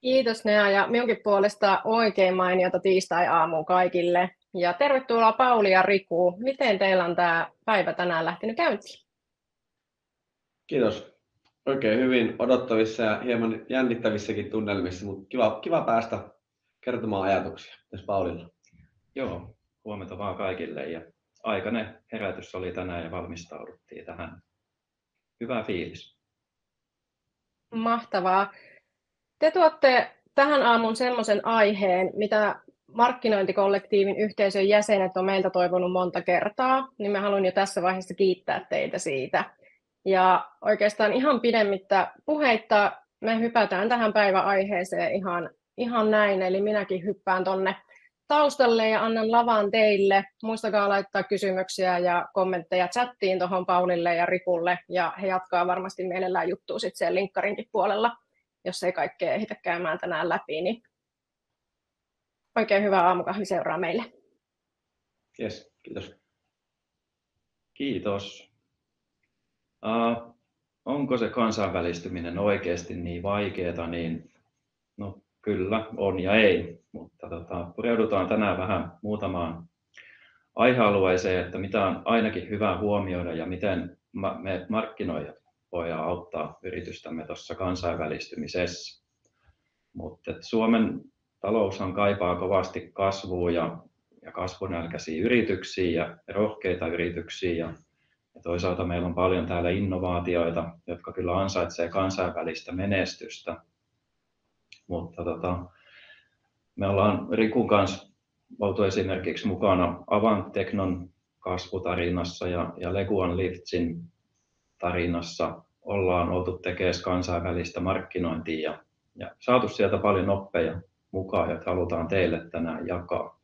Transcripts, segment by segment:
Kiitos Nea ja minunkin puolesta oikein mainiota tiistai-aamua kaikille. Ja tervetuloa Pauli ja Riku. Miten teillä on tämä päivä tänään lähtenyt käyntiin? Kiitos. Oikein hyvin odottavissa ja hieman jännittävissäkin tunnelmissa, mutta kiva päästä kertomaan ajatuksia. Tässä Paulilla. Joo, huomenta vaan kaikille ja aikainen herätys oli tänään ja valmistauduttiin tähän. Hyvä fiilis. Mahtavaa. Te tuotte tähän aamun semmoisen aiheen, mitä markkinointikollektiivin yhteisön jäsenet on meiltä toivonut monta kertaa, niin mä haluan jo tässä vaiheessa kiittää teitä siitä. Ja oikeastaan ihan pidemmittä puheitta me hypätään tähän päiväaiheeseen ihan näin, eli minäkin hyppään tonne taustalle ja annan lavan teille. Muistakaa laittaa kysymyksiä ja kommentteja chattiin tuohon Paulille ja Rikulle, ja he jatkaa varmasti mielellään juttua sitten siellä linkkarinkin puolella, jos ei kaikkea ehditä käymään tänään läpi, niin oikein hyvää aamukahvi seuraa meille. Yes, kiitos. Kiitos. Onko se kansainvälistyminen oikeasti niin vaikeaa? Niin, no kyllä, on ja ei, mutta pureudutaan tänään vähän muutamaan aihealueeseen, että mitä on ainakin hyvä huomioida ja miten me markkinoijat voidaan auttaa yritystämme tuossa kansainvälistymisessä. Mutta Suomen taloushan kaipaa kovasti kasvua ja kasvunälkäisiä yrityksiä ja rohkeita yrityksiä ja toisaalta meillä on paljon täällä innovaatioita, jotka kyllä ansaitsee kansainvälistä menestystä. Mutta me ollaan Rikun kanssa oltu esimerkiksi mukana Avant-Technon kasvutarinassa ja Leguan Liftsin tarinassa ollaan oltu tekemään kansainvälistä markkinointia ja saatu sieltä paljon oppeja mukaan, joita halutaan teille tänään jakaa.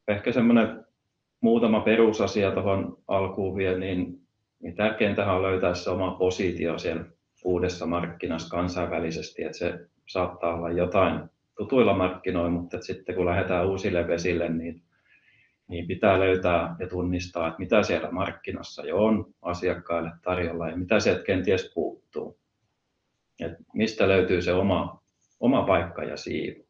Ehkä semmoinen muutama perusasia tuohon alkuun vielä, niin tärkeintähän on löytää se oma positio siellä uudessa markkinassa kansainvälisesti, että se saattaa olla jotain tutuilla markkinoilla, mutta sitten kun lähdetään uusille vesille, niin pitää löytää ja tunnistaa, että mitä siellä markkinassa jo on asiakkaille tarjolla ja mitä sieltä kenties puuttuu. Että mistä löytyy se oma paikka ja siivu.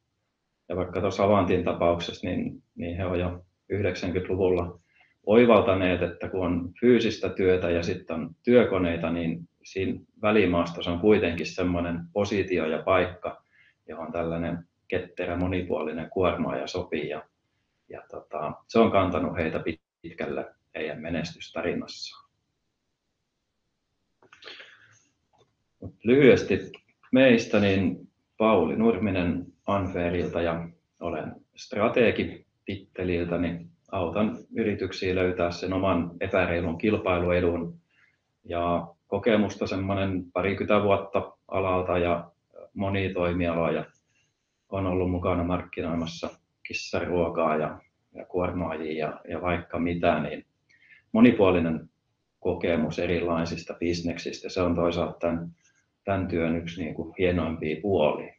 Ja vaikka tuossa Avantin tapauksessa, niin he on jo 90-luvulla oivaltaneet, että kun on fyysistä työtä ja sitten on työkoneita, niin siinä välimaastossa on kuitenkin semmoinen positio ja paikka, johon tällainen ketterä monipuolinen kuormaaja sopii. Ja se on kantanut heitä pitkälle heidän menestystarinassaan. Lyhyesti meistä, niin Pauli Nurminen Anferilta ja olen strategi titteliltä, niin autan yrityksiä löytää sen oman epäreilun kilpailuedun ja kokemusta semmoinen 20 vuotta alalta ja monia toimialoja. On ollut mukana markkinoimassa kissaruokaa ja kuormaajia ja vaikka mitä, niin monipuolinen kokemus erilaisista bisneksistä. Se on toisaalta tämän työn yksi niin kuin hienoimpia puolia.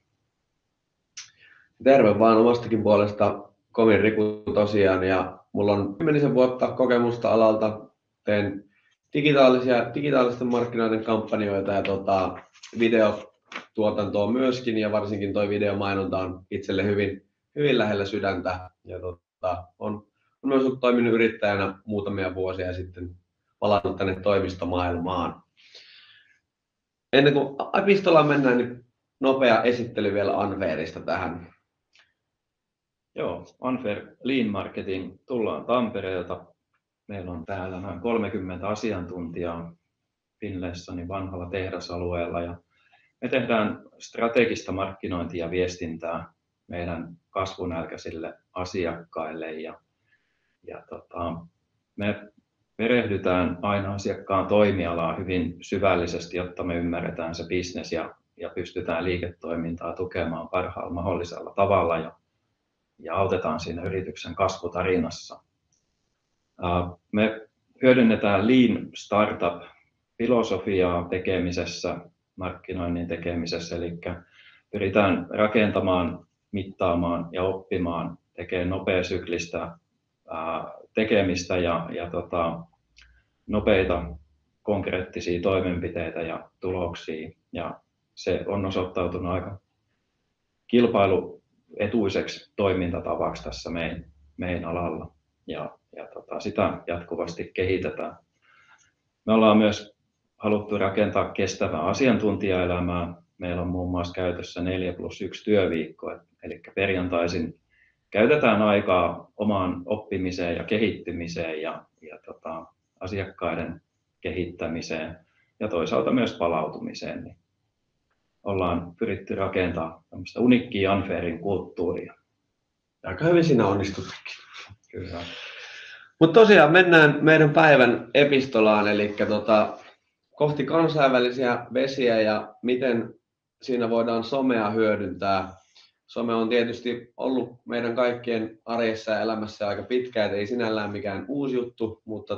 Terve vaan omastakin puolesta, Komin Riku tosiaan, ja mulla on 10 vuotta kokemusta alalta. Teen digitaalisten markkinoiden kampanjoita ja videotuotantoa myöskin, ja varsinkin tuo videomainonta on itselle hyvin lähellä sydäntä. Ja on myös toiminut yrittäjänä muutamia vuosia ja sitten palannut tänne toimistomaailmaan. Ennen kuin epistolaan mennään, niin nopea esittely vielä Anferista tähän. Joo, Anfer Lean Marketing tullaan Tampereelta. Meillä on täällä noin 30 asiantuntijaa Finlaysonin vanhalla tehdasalueella ja me tehdään strategista markkinointia ja viestintää meidän kasvunälkäisille asiakkaille ja me perehdytään aina asiakkaan toimialaan hyvin syvällisesti, jotta me ymmärretään se business ja pystytään liiketoimintaa tukemaan parhaalla mahdollisella tavalla ja autetaan siinä yrityksen kasvutarinassa. Me hyödynnetään Lean Startup-filosofiaa tekemisessä, markkinoinnin tekemisessä, eli pyritään rakentamaan, mittaamaan ja oppimaan, tekemään nopeasyklistä tekemistä ja nopeita konkreettisia toimenpiteitä ja tuloksia. Ja se on osoittautunut aika kilpailuetuiseksi toimintatavaksi tässä meidän alalla ja sitä jatkuvasti kehitetään. Me ollaan myös haluttu rakentaa kestävää asiantuntijaelämää. Meillä on muun muassa käytössä 4+1 työviikko, eli perjantaisin käytetään aikaa omaan oppimiseen ja kehittymiseen ja asiakkaiden kehittämiseen ja toisaalta myös palautumiseen. Niin ollaan pyritty rakentamaan tämmöistä uniikkia Unfairin kulttuuria. Aika hyvin siinä onnistuttiin. Kyllä. Mutta tosiaan mennään meidän päivän epistolaan, eli kohti kansainvälisiä vesiä ja miten siinä voidaan somea hyödyntää. Some on tietysti ollut meidän kaikkien arjessa ja elämässä aika pitkään, ei sinällään mikään uusi juttu, mutta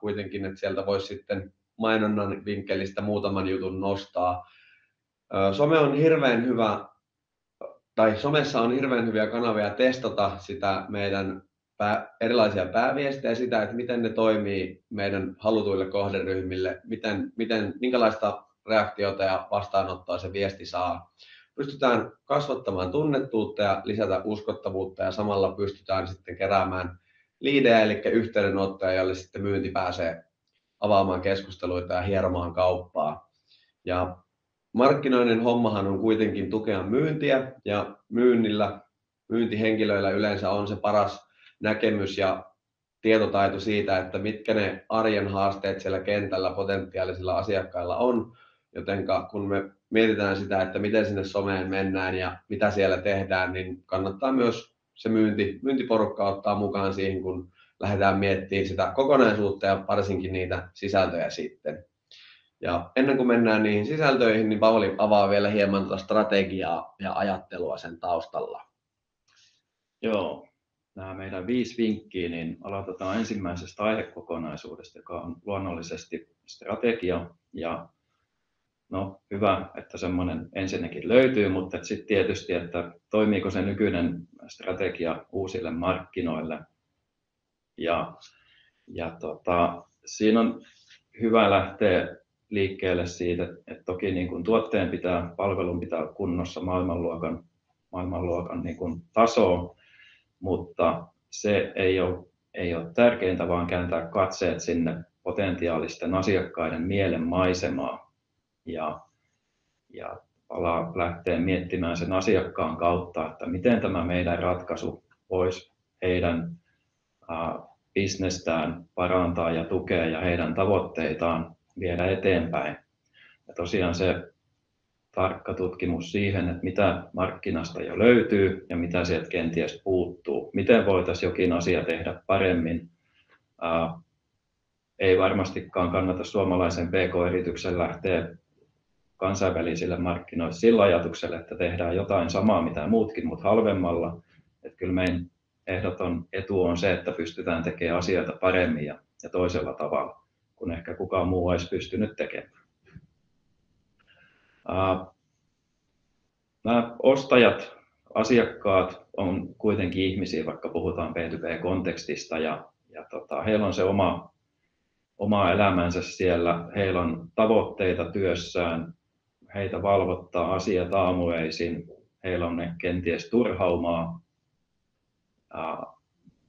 kuitenkin, että sieltä voisi sitten mainonnan vinkkelistä muutaman jutun nostaa. Some on hirveän hyvä, tai somessa on hirveän hyviä kanavia testata sitä meidän erilaisia pääviestejä, sitä, että miten ne toimii meidän halutuille kohderyhmille, minkälaista reaktiota ja vastaanottoa se viesti saa. Pystytään kasvattamaan tunnettuutta ja lisätä uskottavuutta ja samalla pystytään sitten keräämään liidejä, eli yhteydenottoja, joille sitten myynti pääsee avaamaan keskusteluita ja hieromaan kauppaa. Ja markkinoinnin hommahan on kuitenkin tukea myyntiä ja myyntihenkilöillä yleensä on se paras näkemys ja tietotaito siitä, että mitkä ne arjen haasteet siellä kentällä potentiaalisilla asiakkailla on. Jotenka kun me mietitään sitä, että miten sinne someen mennään ja mitä siellä tehdään, niin kannattaa myös se myyntiporukka ottaa mukaan siihen, kun lähdetään miettimään sitä kokonaisuutta ja varsinkin niitä sisältöjä sitten. Ja ennen kuin mennään niihin sisältöihin, niin Pauli avaa vielä hieman tuota strategiaa ja ajattelua sen taustalla. Joo, nämä meidän 5 vinkkiä, niin aloitetaan ensimmäisestä aihekokonaisuudesta, joka on luonnollisesti strategia. Ja no, hyvä, että semmoinen ensinnäkin löytyy, mutta sitten tietysti, että toimiiko se nykyinen strategia uusille markkinoille. Ja siinä on hyvä lähteä liikkeelle siitä, että toki niin kuin tuotteen palvelun pitää kunnossa maailmanluokan niin kuin tasoa, mutta se ei ole tärkeintä, vaan kääntää katseet sinne potentiaalisten asiakkaiden mielen maisemaan ja lähteä miettimään sen asiakkaan kautta, että miten tämä meidän ratkaisu voisi heidän bisnestään parantaa ja tukea ja heidän tavoitteitaan viedä eteenpäin. Ja tosiaan se tarkka tutkimus siihen, että mitä markkinasta jo löytyy ja mitä sieltä kenties puuttuu. Miten voitaisiin jokin asia tehdä paremmin. Ei varmastikaan kannata suomalaisen PK-yrityksen lähteä kansainvälisille markkinoille sillä ajatuksella, että tehdään jotain samaa mitä muutkin, mutta halvemmalla. Että kyllä meidän ehdoton etu on se, että pystytään tekemään asioita paremmin ja toisella tavalla, kun ehkä kukaan muu olisi pystynyt tekemään. Nämä ostajat, asiakkaat on kuitenkin ihmisiä, vaikka puhutaan B2B-kontekstista ja heillä on se oma elämänsä siellä, heillä on tavoitteita työssään, heitä valvottaa asiat aamuöisin, heillä on kenties turhaumaa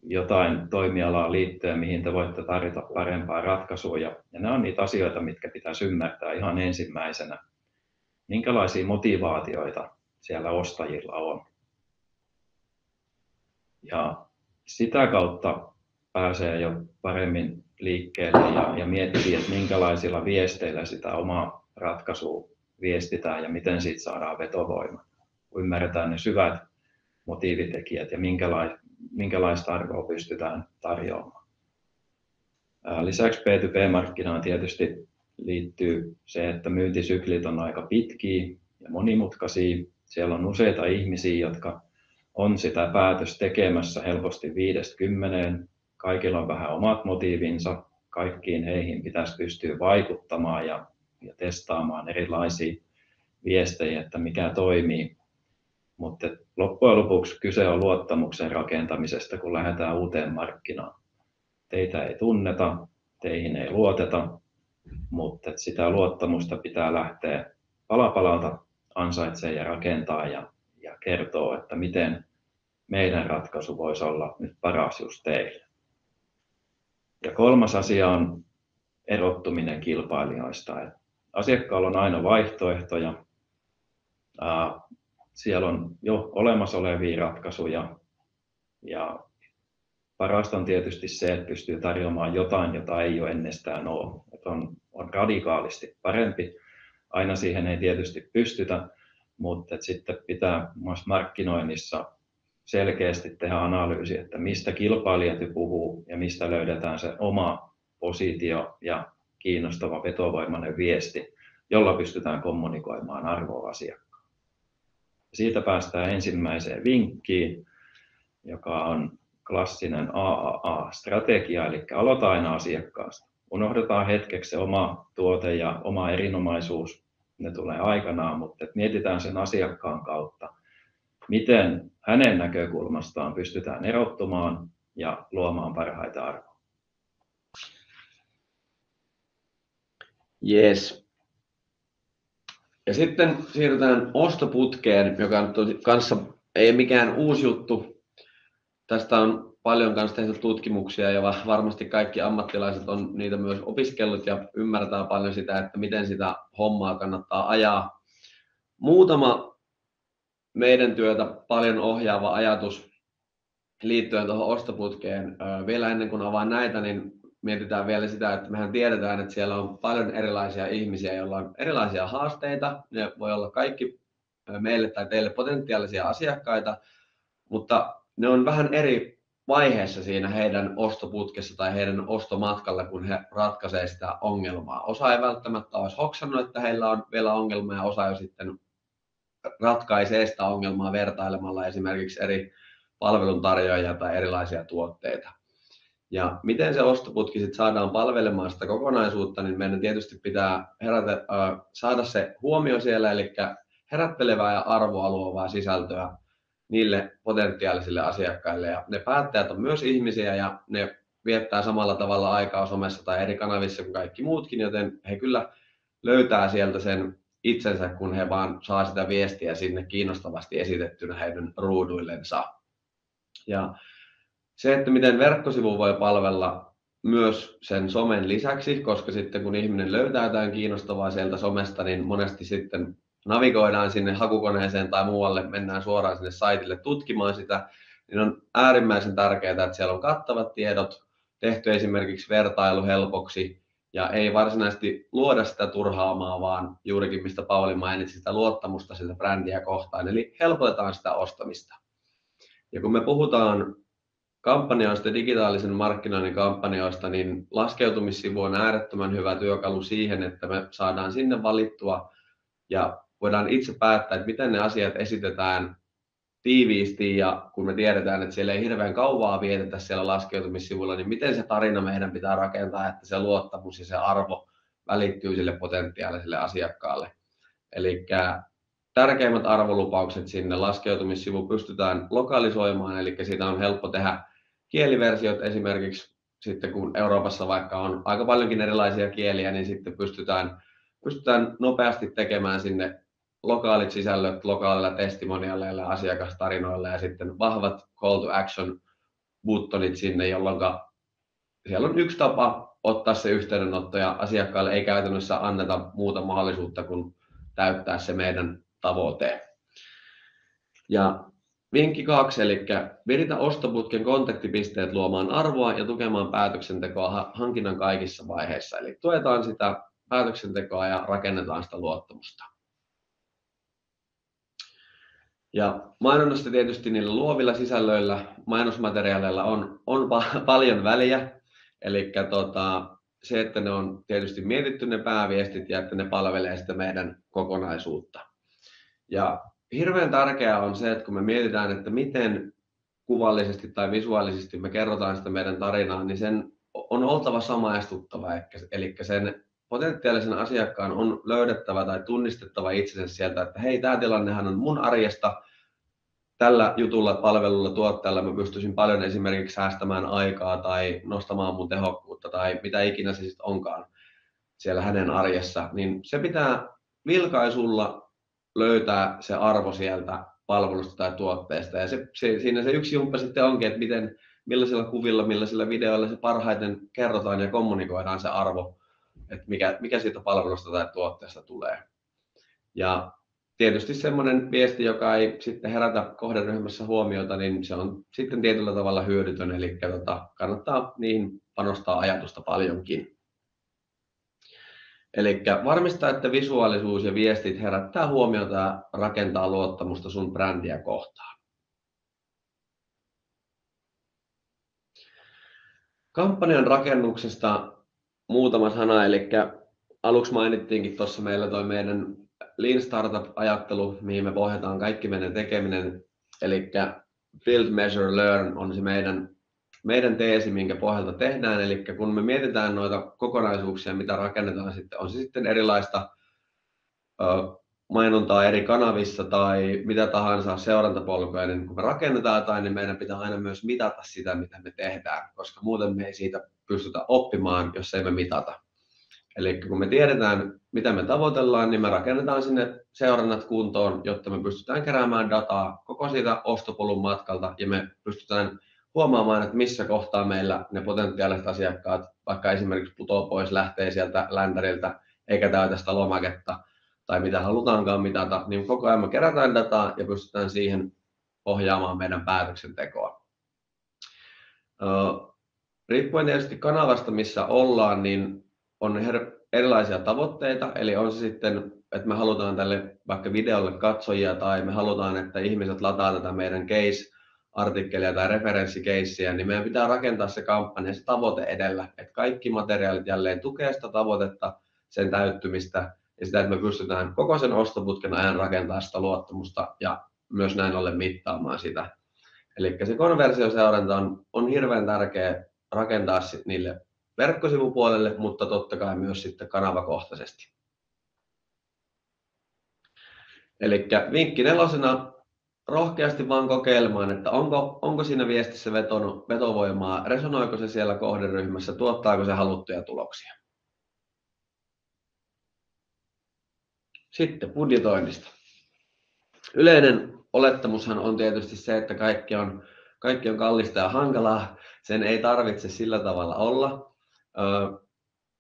jotain toimialaa liittyen, mihin te voitte tarjota parempaa ratkaisua. Ja nämä on niitä asioita, mitkä pitäisi ymmärtää ihan ensimmäisenä. Minkälaisia motivaatioita siellä ostajilla on. Ja sitä kautta pääsee jo paremmin liikkeelle ja miettii, että minkälaisilla viesteillä sitä omaa ratkaisua viestitään ja miten siitä saadaan vetovoima. Ymmärretään ne syvät motiivitekijät ja minkälaista arvoa pystytään tarjoamaan. Lisäksi B2B-markkinaan tietysti liittyy se, että myyntisyklit on aika pitkiä ja monimutkaisia. Siellä on useita ihmisiä, jotka on sitä päätöstä tekemässä helposti 5-10. Kaikilla on vähän omat motiivinsa. Kaikkiin heihin pitäisi pystyä vaikuttamaan ja testaamaan erilaisia viestejä, että mikä toimii. Mutta loppujen lopuksi kyse on luottamuksen rakentamisesta, kun lähdetään uuteen markkinaan. Teitä ei tunneta, teihin ei luoteta, mutta sitä luottamusta pitää lähteä pala palalta ansaitsee ja rakentaa ja kertoo, että miten meidän ratkaisu voisi olla nyt paras just teille. Ja kolmas asia on erottuminen kilpailijoista. Asiakkaalla on aina vaihtoehtoja. Siellä on jo olemassa olevia ratkaisuja ja parasta on tietysti se, että pystyy tarjoamaan jotain, jota ei ole ennestään ole. Että on radikaalisti parempi. Aina siihen ei tietysti pystytä, mutta sitten pitää myös markkinoinnissa selkeästi tehdä analyysi, että mistä kilpailijat puhuu ja mistä löydetään se oma positio ja kiinnostava vetovoimainen viesti, jolla pystytään kommunikoimaan arvoa asiakkaan. Siitä päästään ensimmäiseen vinkkiin, joka on klassinen AAA-strategia, eli aloita aina asiakkaasta. Unohdetaan hetkeksi se oma tuote ja oma erinomaisuus, ne tulee aikanaan, mutta mietitään sen asiakkaan kautta, miten hänen näkökulmastaan pystytään erottumaan ja luomaan parhaita arvoa. Yes. Ja sitten siirrytään ostoputkeen, joka on kanssa ei mikään uusi juttu. Tästä on paljon kanssa tehty tutkimuksia ja varmasti kaikki ammattilaiset on niitä myös opiskellut ja ymmärtää paljon sitä, että miten sitä hommaa kannattaa ajaa. Muutama meidän työtä paljon ohjaava ajatus liittyen tuohon ostoputkeen. Vielä ennen kuin avaan näitä, niin mietitään vielä sitä, että mehän tiedetään, että siellä on paljon erilaisia ihmisiä, joilla on erilaisia haasteita. Ne voi olla kaikki meille tai teille potentiaalisia asiakkaita, mutta ne on vähän eri vaiheessa siinä heidän ostoputkessa tai heidän ostomatkalla, kun he ratkaisee sitä ongelmaa. Osa ei välttämättä olisi hoksannut, että heillä on vielä ongelma ja osa jo sitten ratkaisee sitä ongelmaa vertailemalla esimerkiksi eri palveluntarjoajia tai erilaisia tuotteita. Ja miten se ostoputki sitten saadaan palvelemaan sitä kokonaisuutta, niin meidän tietysti pitää saada se huomio siellä, eli herättelevää ja arvoa luovaa sisältöä niille potentiaalisille asiakkaille. Ja ne päättäjät on myös ihmisiä ja ne viettää samalla tavalla aikaa somessa tai eri kanavissa kuin kaikki muutkin, joten he kyllä löytää sieltä sen itsensä, kun he vaan saa sitä viestiä sinne kiinnostavasti esitettynä heidän ruuduillensa. Ja se, että miten verkkosivu voi palvella myös sen somen lisäksi, koska sitten kun ihminen löytää jotain kiinnostavaa sieltä somesta, niin monesti sitten navigoidaan sinne hakukoneeseen tai muualle, mennään suoraan sinne saitille tutkimaan sitä, niin on äärimmäisen tärkeää, että siellä on kattavat tiedot, tehty esimerkiksi vertailu helpoksi, ja ei varsinaisesti luoda sitä turhaamaa, vaan juurikin mistä Pauli mainitsi, sitä luottamusta sitä brändiä kohtaan, eli helpotetaan sitä ostamista. Ja kun me puhutaan kampanjoista, digitaalisen markkinoinnin kampanjoista, niin laskeutumissivu on äärettömän hyvä työkalu siihen, että me saadaan sinne valittua ja voidaan itse päättää, että miten ne asiat esitetään tiiviisti ja kun me tiedetään, että siellä ei hirveän kauaa vietetä siellä laskeutumissivulla, niin miten se tarina meidän pitää rakentaa, että se luottamus ja se arvo välittyy sille potentiaaliselle asiakkaalle. Eli tärkeimmät arvolupaukset sinne laskeutumissivuun pystytään lokalisoimaan, eli siitä on helppo tehdä kieliversiot esimerkiksi sitten kun Euroopassa vaikka on aika paljonkin erilaisia kieliä, niin sitten pystytään nopeasti tekemään sinne lokaalit sisällöt lokaalilla testimonialeilla ja asiakastarinoilla ja sitten vahvat call to action buttonit sinne, jolloin siellä on yksi tapa ottaa se yhteydenotto ja asiakkaalle ei käytännössä anneta muuta mahdollisuutta kuin täyttää se meidän tavoite. Ja vinkki 2, eli viritä ostoputken kontaktipisteet luomaan arvoa ja tukemaan päätöksentekoa hankinnan kaikissa vaiheissa. Eli tuetaan sitä päätöksentekoa ja rakennetaan sitä luottamusta. Ja mainonnasta tietysti niillä luovilla sisällöillä, mainosmateriaaleilla on paljon väliä. Eli se, että ne on tietysti mietitty ne pääviestit ja että ne palvelee sitä meidän kokonaisuutta. Ja hirveän tärkeää on se, että kun me mietitään, että miten kuvallisesti tai visuaalisesti me kerrotaan sitä meidän tarinaa, niin sen on oltava samaistuttava. Eli sen potentiaalisen asiakkaan on löydettävä tai tunnistettava itsensä sieltä, että hei, tämä tilannehan on mun arjesta. Tällä jutulla, palvelulla, tuotteella mä pystyisin paljon esimerkiksi säästämään aikaa tai nostamaan mun tehokkuutta tai mitä ikinä se sitten onkaan siellä hänen arjessa. Niin se pitää vilkaisulla löytää se arvo sieltä palvelusta tai tuotteesta. Ja siinä se yksi jumppa sitten onkin, että millaisilla kuvilla, millaisilla videoilla se parhaiten kerrotaan ja kommunikoidaan se arvo, että mikä siitä palvelusta tai tuotteesta tulee. Ja tietysti semmoinen viesti, joka ei sitten herätä kohderyhmässä huomiota, niin se on sitten tietyllä tavalla hyödytön, eli kannattaa niihin panostaa ajatusta paljonkin. Eli varmistaa, että visuaalisuus ja viestit herättää huomiota ja rakentaa luottamusta sun brändiä kohtaan. Kampanjan rakennuksesta muutama sana, eli aluksi mainittiinkin tuossa meillä toi meidän Lean Startup-ajattelu, mihin me pohjataan kaikki meidän tekeminen, eli Build, Measure, Learn on se meidän teesi, minkä pohjalta tehdään, eli kun me mietitään noita kokonaisuuksia, mitä rakennetaan sitten, on se sitten erilaista mainontaa eri kanavissa tai mitä tahansa seurantapolkuja, niin kun me rakennetaan jotain, niin meidän pitää aina myös mitata sitä, mitä me tehdään, koska muuten me ei siitä pystytä oppimaan, jos ei me mitata. Eli kun me tiedetään, mitä me tavoitellaan, niin me rakennetaan sinne seurannat kuntoon, jotta me pystytään keräämään dataa koko siitä ostopolun matkalta ja me pystytään huomaamaan, että missä kohtaa meillä ne potentiaaliset asiakkaat vaikka esimerkiksi putoo pois, lähtee sieltä ländäriltä eikä täytä sitä lomaketta tai mitä halutaankaan mitata, niin koko ajan me kerätään dataa ja pystytään siihen ohjaamaan meidän päätöksentekoa. Riippuen tietysti kanavasta, missä ollaan, niin on erilaisia tavoitteita, eli on se sitten, että me halutaan tälle vaikka videolle katsojia tai me halutaan, että ihmiset lataa tätä meidän case-artikkelia tai referenssikeissiä, niin meidän pitää rakentaa se kampanja se tavoite edellä, että kaikki materiaalit jälleen tukee sitä tavoitetta, sen täyttymistä ja sitä, että me pystytään koko sen ostoputken ajan rakentamaan sitä luottamusta ja myös näin ollen mittaamaan sitä. Eli se konversioseuranta on hirveän tärkeä rakentaa niille verkkosivupuolelle, mutta totta kai myös sitten kanavakohtaisesti. Eli vinkki 4, rohkeasti vaan kokeilemaan, että onko siinä viestissä vetovoimaa, resonoiko se siellä kohderyhmässä, tuottaako se haluttuja tuloksia. Sitten budjetoinnista. Yleinen olettamushan on tietysti se, että kaikki on kallista ja hankalaa. Sen ei tarvitse sillä tavalla olla.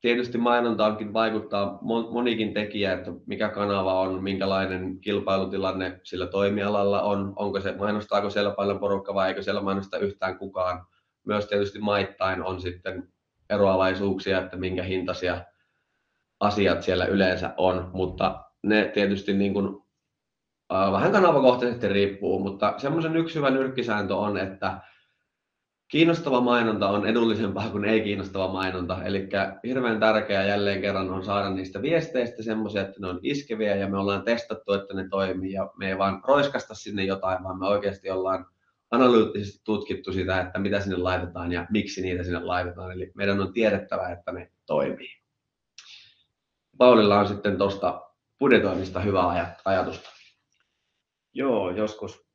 Tietysti mainontaankin vaikuttaa monikin tekijä, että mikä kanava on, minkälainen kilpailutilanne sillä toimialalla on, mainostaako siellä paljon porukka vai eikö siellä mainosta yhtään kukaan. Myös tietysti maittain on sitten eroavaisuuksia, että minkä hintaisia asiat siellä yleensä on, mutta ne tietysti niin kuin, vähän kanavakohtaisesti riippuu, mutta semmoisen yksi hyvä nyrkkisääntö on, että kiinnostava mainonta on edullisempaa kuin ei kiinnostava mainonta, eli hirveän tärkeää jälleen kerran on saada niistä viesteistä semmoisia, että ne on iskeviä ja me ollaan testattu, että ne toimii ja me ei vaan roiskasta sinne jotain, vaan me oikeasti ollaan analyyttisesti tutkittu sitä, että mitä sinne laitetaan ja miksi niitä sinne laitetaan, eli meidän on tiedettävä, että ne toimii. Paulilla on sitten tuosta budjetoinnista hyvä ajatusta. Joo, joskus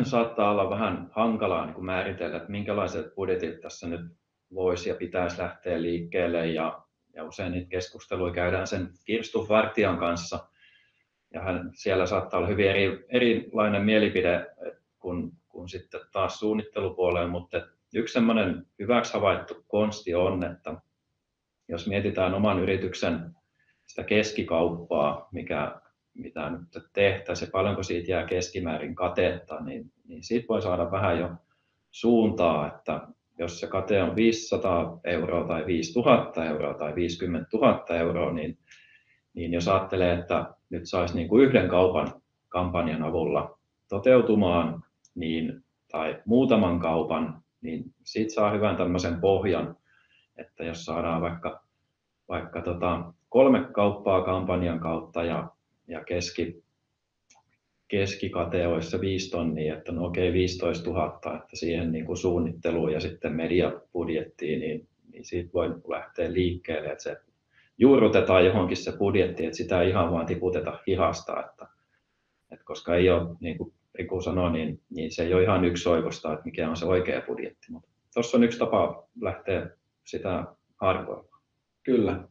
saattaa olla vähän hankalaa niin kuin määritellä, että minkälaiset budjetit tässä nyt voisi ja pitäisi lähteä liikkeelle. Ja usein niitä keskusteluja käydään sen Kirstu Vartijan kanssa. Ja siellä saattaa olla hyvin erilainen mielipide kuin sitten taas suunnittelupuoleen. Mutta yksi semmoinen hyväksi havaittu konsti on, että jos mietitään oman yrityksen sitä keskikauppaa, mitä nyt tehtäisiin ja paljonko siitä jää keskimäärin katetta, niin siitä voi saada vähän jo suuntaa, että jos se kate on 500 € tai 5000 € tai 50 000 €, niin jos ajattelee, että nyt saisi niin kuin yhden kampanjan avulla toteutumaan tai muutaman kaupan, niin siitä saa hyvän tämmöisen pohjan, että jos saadaan vaikka 3 kauppaa kampanjan kautta ja keskikate olisi se 5 tonnia, että no okei 15 000, että siihen niin kuin suunnitteluun ja sitten mediabudjettiin, niin siitä voi lähteä liikkeelle, että se juurrutetaan johonkin se budjetti, että sitä ei ihan vaan tiputeta hihasta, että koska ei ole, niin kuin Riku sanoi, niin se ei ole ihan yksioikoista, että mikä on se oikea budjetti, mutta tuossa on yksi tapa lähteä sitä arvoimaan. Kyllä,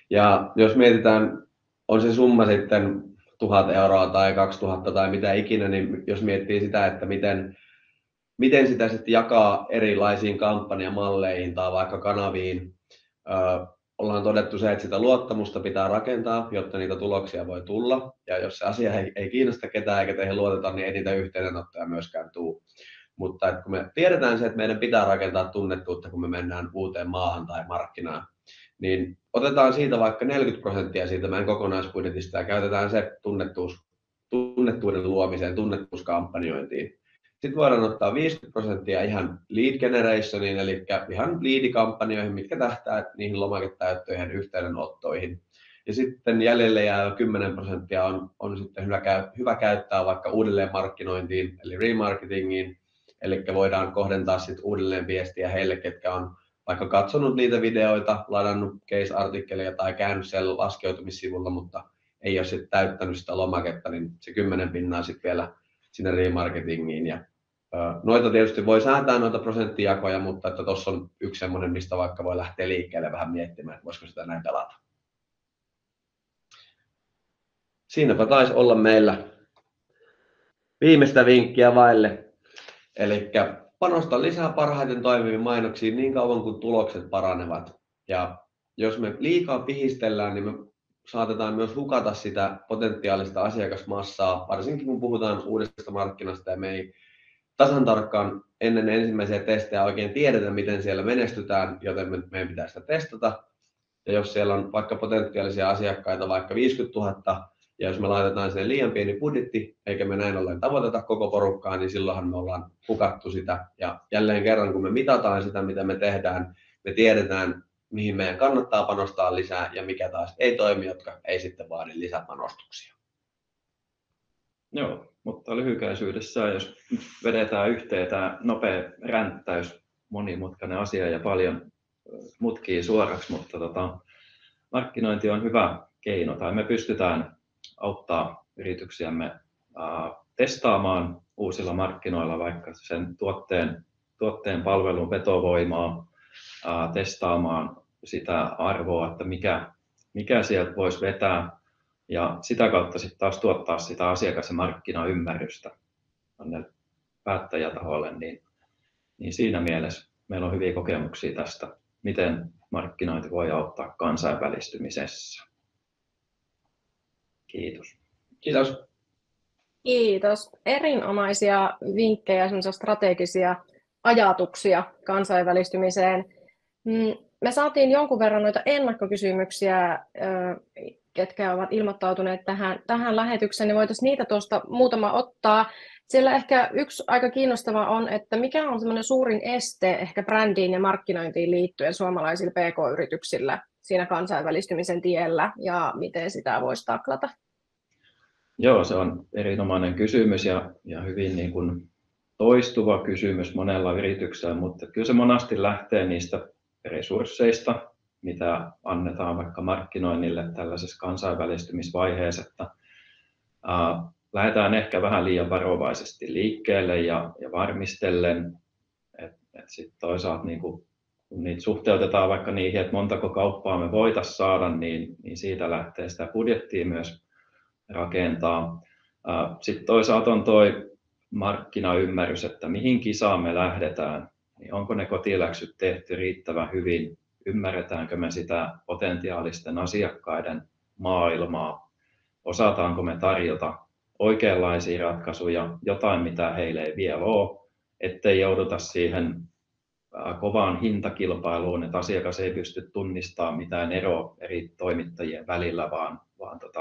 ja jos mietitään, on se summa sitten 1000 1 000 euroa tai 2 000 tai mitä ikinä, niin jos miettii sitä, että miten sitä sitten jakaa erilaisiin kampanjamalleihin tai vaikka kanaviin, ollaan todettu se, että sitä luottamusta pitää rakentaa, jotta niitä tuloksia voi tulla. Ja jos se asia ei kiinnosta ketään eikä teihin luoteta, niin ei niitä yhteydenottoja myöskään tule. Mutta että kun me tiedetään se, että meidän pitää rakentaa tunnettuutta, kun me mennään uuteen maahan tai markkinaan, niin otetaan siitä vaikka 40% siitä meidän kokonaisbudjetista ja käytetään se tunnettuuden luomiseen, tunnettuuskampanjointiin. Sitten voidaan ottaa 50% ihan lead generationiin, eli ihan lead-kampanjoihin, mitkä tähtää niihin lomaketäyttöihin ja yhteydenottoihin. Ja sitten jäljelle jää 10% on sitten hyvä käyttää vaikka uudelleen markkinointiin, eli remarketingiin. Eli voidaan kohdentaa sitten uudelleen viestiä heille, ketkä on vaikka katsonut niitä videoita, ladannut case-artikkeleja tai käynyt siellä laskeutumissivulla, mutta ei ole sitten täyttänyt sitä lomaketta, niin se 10% sitten vielä sinne remarketingiin. Ja noita tietysti voi säätää noita prosenttijakoja, mutta että tuossa on yksi semmoinen, mistä vaikka voi lähteä liikkeelle vähän miettimään, että voisiko sitä näin pelata. Siinäpä taisi olla meillä viimeistä vinkkiä vaille. Eli panosta lisää parhaiten toimiviin mainoksiin niin kauan kuin tulokset paranevat. Ja jos me liikaa pihistellään, niin me saatetaan myös hukata sitä potentiaalista asiakasmassaa, varsinkin kun puhutaan uudesta markkinasta ja me ei tasan tarkkaan ennen ensimmäisiä testejä oikein tiedetä, miten siellä menestytään, joten meidän pitää sitä testata. Ja jos siellä on vaikka potentiaalisia asiakkaita vaikka 50 000, ja jos me laitetaan sinne liian pieni budjetti, eikä me näin ollen tavoiteta koko porukkaa, niin silloinhan me ollaan hukattu sitä. Ja jälleen kerran, kun me mitataan sitä, mitä me tehdään, me tiedetään, mihin meidän kannattaa panostaa lisää ja mikä taas ei toimi, jotka ei sitten vaadi lisäpanostuksia. Joo, mutta lyhykäisyydessään, jos vedetään yhteen tämä nopea ränttäys, monimutkainen asia ja paljon mutkii suoraksi, mutta markkinointi on hyvä keino, tai me pystytään auttaa yrityksiämme testaamaan uusilla markkinoilla vaikka sen tuotteen palvelun vetovoimaa, testaamaan sitä arvoa, että mikä sieltä voisi vetää, ja sitä kautta sitten taas tuottaa sitä asiakas- ja markkinaymmärrystä päättäjätahoille, niin siinä mielessä meillä on hyviä kokemuksia tästä, miten markkinointi voi auttaa kansainvälistymisessä. Kiitos. Kiitos. Kiitos. Erinomaisia vinkkejä, semmoisia strategisia ajatuksia kansainvälistymiseen. Me saatiin jonkun verran noita ennakkokysymyksiä, ketkä ovat ilmoittautuneet tähän lähetykseen, niin voitaisiin niitä tuosta muutama ottaa. Siellä ehkä yksi aika kiinnostava on, että mikä on semmoinen suurin este ehkä brändiin ja markkinointiin liittyen suomalaisilla PK-yrityksillä siinä kansainvälistymisen tiellä ja miten sitä voisi taklata? Joo, se on erinomainen kysymys ja hyvin niin kuin toistuva kysymys monella yrityksellä, mutta kyllä se monasti lähtee niistä resursseista, mitä annetaan vaikka markkinoinnille tällaisessa kansainvälistymisvaiheessa, että lähdetään ehkä vähän liian varovaisesti liikkeelle ja varmistellen, että sitten toisaalta niin kun niitä suhteutetaan vaikka niihin, että montako kauppaa me voitaisiin saada, niin siitä lähtee sitä budjettia myös rakentaa. Sitten toisaalta on tuo markkinaymmärrys, että mihin kisaan me lähdetään, niin onko ne kotiläksyt tehty riittävän hyvin, ymmärretäänkö me sitä potentiaalisten asiakkaiden maailmaa, osataanko me tarjota oikeanlaisia ratkaisuja, jotain mitä heille ei vielä ole, ettei jouduta siihen kovaan hintakilpailuun, että asiakas ei pysty tunnistamaan mitään eroa eri toimittajien välillä, vaan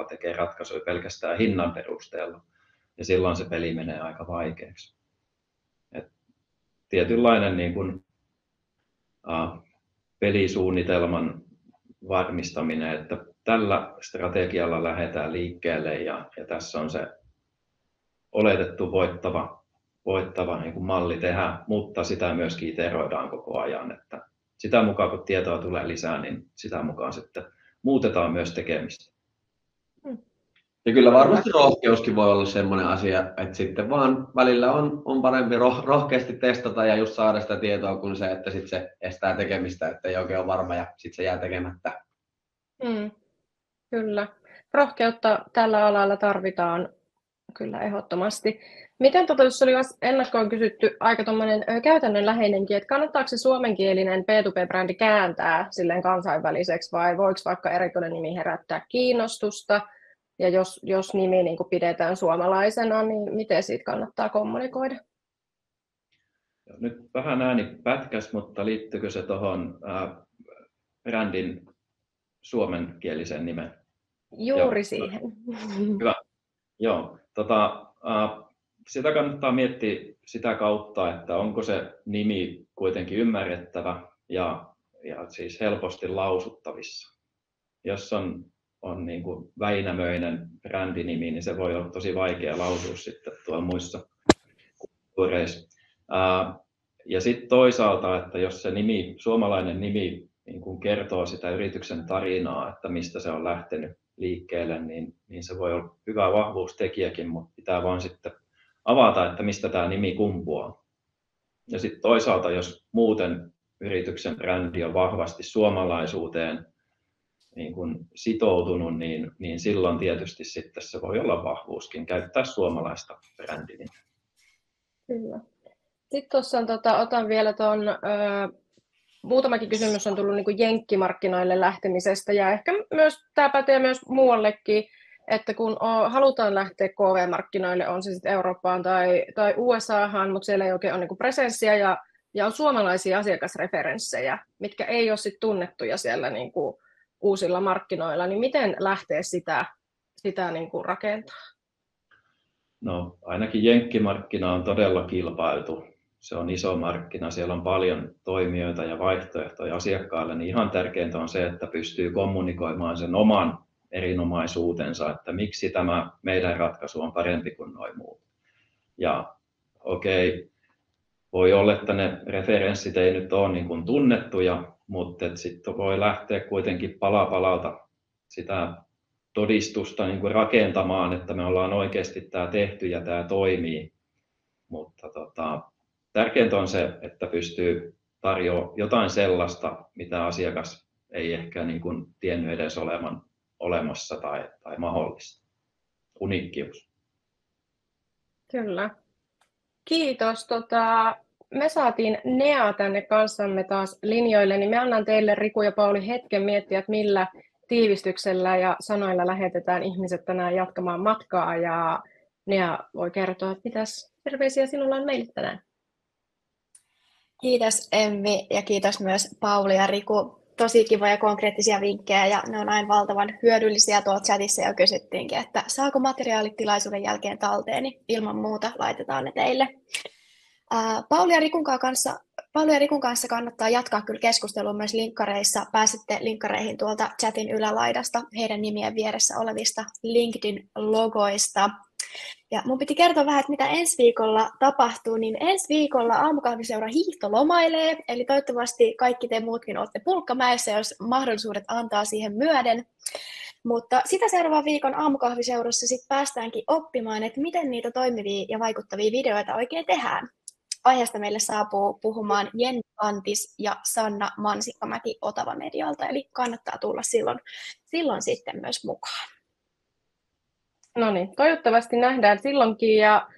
tekee ratkaisuja pelkästään hinnan perusteella. Ja silloin se peli menee aika vaikeaksi. Et tietynlainen niin kuin, pelisuunnitelman varmistaminen, että tällä strategialla lähdetään liikkeelle ja tässä on se oletettu voittava niin kuin malli tehdä, mutta sitä myöskin iteroidaan koko ajan, että sitä mukaan kun tietoa tulee lisää, niin sitä mukaan sitten muutetaan myös tekemistä. Ja kyllä varmasti rohkeuskin voi olla semmoinen asia, että sitten vaan välillä on parempi rohkeasti testata ja just saada sitä tietoa kuin se, että sitten se estää tekemistä, että ei oikein ole varma ja sitten se jää tekemättä. Kyllä. rohkeutta tällä alalla tarvitaan kyllä ehdottomasti. Miten jos oli ennakkoon kysytty aika käytännönläheinenkin, että kannattaako se suomenkielinen B2B-brändi kääntää silleen kansainväliseksi vai voiko vaikka erikoinen nimi herättää kiinnostusta? Ja jos nimi niin kuin pidetään suomalaisena, niin miten siitä kannattaa kommunikoida? Nyt vähän ääni pätkäs, mutta liittyykö se tuohon brändin suomenkielisen nimen? Juuri siihen. Hyvä. Joo. Sitä kannattaa miettiä sitä kautta, että onko se nimi kuitenkin ymmärrettävä ja siis helposti lausuttavissa. Jos on niin kuin Väinämöinen brändinimi, niin se voi olla tosi vaikea lausua sitten tuolla muissa kulttuureissa. Ja sitten toisaalta, että jos se suomalainen nimi niin kuin kertoo sitä yrityksen tarinaa, että mistä se on lähtenyt liikkeelle, niin se voi olla hyvä vahvuustekijäkin, mutta pitää vaan sitten avata, että mistä tämä nimi kumpuaa. Ja sitten toisaalta, jos muuten yrityksen brändi on vahvasti suomalaisuuteen niin kun sitoutunut, niin silloin tietysti sitten se voi olla vahvuuskin käyttää suomalaista brändiä. Kyllä. Sitten tuossa otan vielä muutamakin kysymys on tullut niin kuin jenkkimarkkinoille lähtemisestä ja ehkä myös tämä pätee myös muuallekin, että kun halutaan lähteä KV-markkinoille, on se sitten Eurooppaan tai USAhan, mutta siellä ei oikein ole niin kuin presenssiä ja on suomalaisia asiakasreferenssejä, mitkä ei ole sit tunnettuja siellä niin kuin uusilla markkinoilla, niin miten lähtee sitä niin kuin rakentaa? No ainakin jenkkimarkkina on todella kilpailtu. Se on iso markkina, siellä on paljon toimijoita ja vaihtoehtoja asiakkaille, niin ihan tärkeintä on se, että pystyy kommunikoimaan sen oman erinomaisuutensa, että miksi tämä meidän ratkaisu on parempi kuin nuo muut. Ja voi olla, että ne referenssit ei nyt ole niin kuin tunnettuja, mutta sitten voi lähteä kuitenkin pala palalta sitä todistusta niin kuin rakentamaan, että me ollaan oikeasti tämä tehty ja tämä toimii. Mutta tärkeintä on se, että pystyy tarjoamaan jotain sellaista, mitä asiakas ei ehkä niin kuin tiennyt edes olemassa tai mahdollista. Uniikkius. Kyllä. Kiitos. Me saatiin Nea tänne kanssamme taas linjoille, niin me annan teille, Riku ja Pauli, hetken miettiä, että millä tiivistyksellä ja sanoilla lähetetään ihmiset tänään jatkamaan matkaa. Ja Nea voi kertoa, että mitäs terveisiä sinulla on meille tänään. Kiitos Emmi ja kiitos myös Pauli ja Riku. Tosi kivoja konkreettisia vinkkejä ja ne on aina valtavan hyödyllisiä. Tuolla chatissa jo kysyttiinkin, että saako materiaalit tilaisuuden jälkeen talteen, niin ilman muuta laitetaan ne teille. Pauli ja Rikun kanssa kannattaa jatkaa kyllä keskustelua myös linkkareissa. Pääsette linkkareihin tuolta chatin ylälaidasta heidän nimien vieressä olevista LinkedIn-logoista. Ja mun piti kertoa vähän, että mitä ensi viikolla tapahtuu, niin ensi viikolla Aamukahviseura hiihtolomailee, eli toivottavasti kaikki te muutkin olette Pulkkamäessä, jos mahdollisuudet antaa siihen myöden. Mutta sitä seuraavan viikon Aamukahviseurassa sitten päästäänkin oppimaan, että miten niitä toimivia ja vaikuttavia videoita oikein tehdään. Aiheesta meille saapuu puhumaan Jenni Antis ja Sanna Mansikkamäki Otava Medialta, eli kannattaa tulla silloin sitten myös mukaan. No niin, toivottavasti nähdään silloinkin. Ja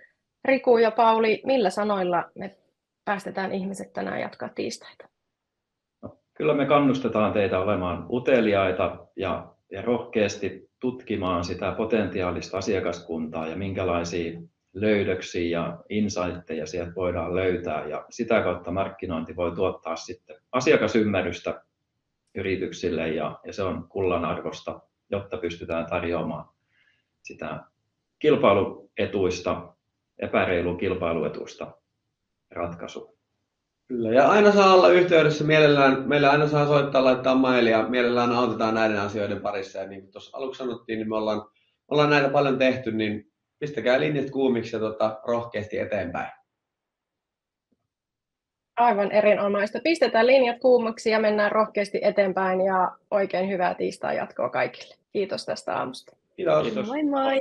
Riku ja Pauli, millä sanoilla me päästetään ihmiset tänään jatkaa tiistaita? No, kyllä me kannustetaan teitä olemaan uteliaita ja rohkeasti tutkimaan sitä potentiaalista asiakaskuntaa ja minkälaisia löydöksiä ja insightteja sieltä voidaan löytää. Ja sitä kautta markkinointi voi tuottaa sitten asiakasymmärrystä yrityksille ja se on kullanarvoista, jotta pystytään tarjoamaan sitä kilpailuetuista, epäreilun kilpailuetuista ratkaisua. Kyllä, ja aina saa olla yhteydessä, meillä aina saa soittaa, laittaa mailia, mielellään autetaan näiden asioiden parissa. Ja niin kuin tuossa aluksi sanottiin, niin me ollaan näitä paljon tehty, niin pistäkää linjat kuumiksi ja rohkeasti eteenpäin. Aivan erinomaista. Pistetään linjat kuumaksi ja mennään rohkeasti eteenpäin ja oikein hyvää tiistai jatkoa kaikille. Kiitos tästä aamusta. Kiitos. Moi moi!